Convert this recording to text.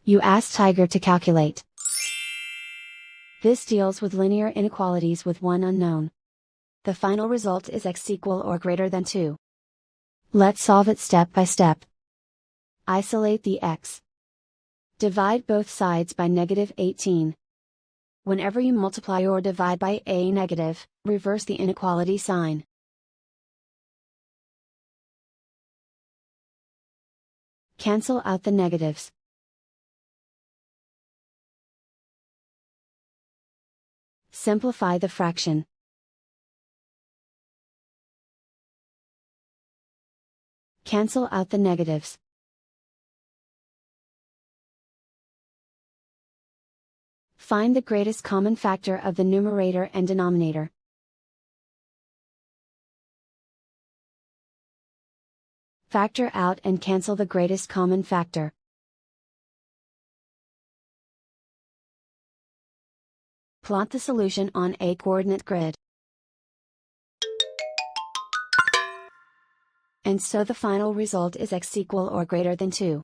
You ask Tiger to calculate. This deals with linear inequalities with one unknown. The final result is x equal or greater than 2. Let's solve it step by step. Isolate the x. Divide both sides by -18. Whenever you multiply or divide by a negative, reverse the inequality sign. Cancel out the negatives. Simplify the fraction. Cancel out the negatives. Find the greatest common factor of the numerator and denominator. Factor out and cancel the greatest common factor. Plot the solution on a coordinate grid. And so the final result is x equal or greater than 2.